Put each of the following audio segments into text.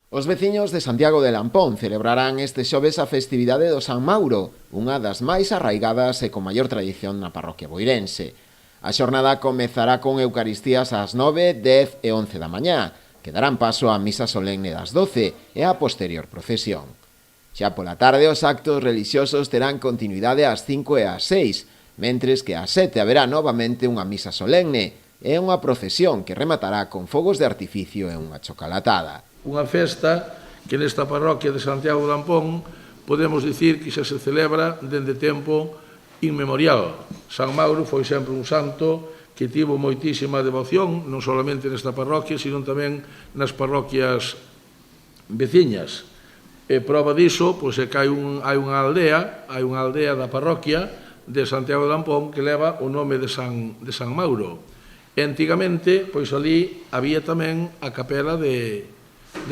Os veciños de Santiago de Lampón celebrarán este xoves a festividade do San Mauro, unha das máis arraigadas e con maior tradición na parroquia boirense. A xornada comezará con eucaristías ás 9, 10 e 11 da mañá, que darán paso á misa solemne das 12 e á posterior procesión. Xa pola tarde os actos relixiosos terán continuidade ás 5 e ás 6, mentres que ás 7 haberá novamente unha misa solemne e unha procesión que rematará con fogos de artificio e unha chocolatada. Unha festa que nesta parroquia de Santiago de Lampón podemos dicir que xa se celebra dende tempo inmemorial. San Mauro foi sempre un santo que tivo moitísima devoción, non solamente nesta parroquia, sino tamén nas parroquias veciñas. E prova diso, pois é que hai unha aldea da parroquia de Santiago de Lampón que leva o nome de San Mauro. E antigamente, pois ali había tamén a capela de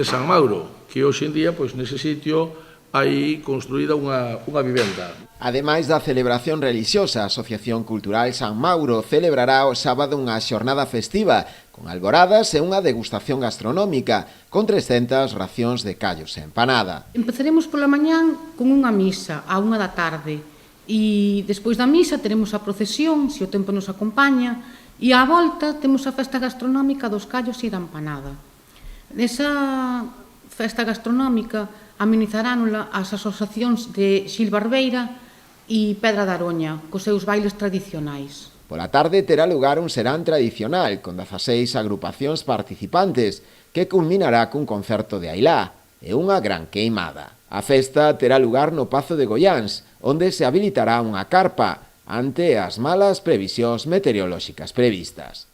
San Mauro, que hoxe en día, pois nese sitio, hai construída unha vivenda. Ademais da celebración relixiosa, a Asociación Cultural San Mauro celebrará o sábado unha xornada festiva, con alboradas e unha degustación gastronómica, con 300 racións de callos e empanada. Empezaremos pola mañán con unha misa, á 1 da tarde, e despois da misa teremos a procesión, se o tempo nos acompaña, e á volta temos a festa gastronómica dos callos e da empanada. Nesa festa gastronómica amenizaránola as asociacións de Xil Barbeira e Pedra da Aroña, cos seus bailes tradicionais. Pola tarde terá lugar un serán tradicional, con 16 agrupacións participantes, que culminará cun concerto de Ailá e unha gran queimada. A festa terá lugar no Pazo de Goiáns, onde se habilitará unha carpa ante as malas previsións meteorolóxicas previstas.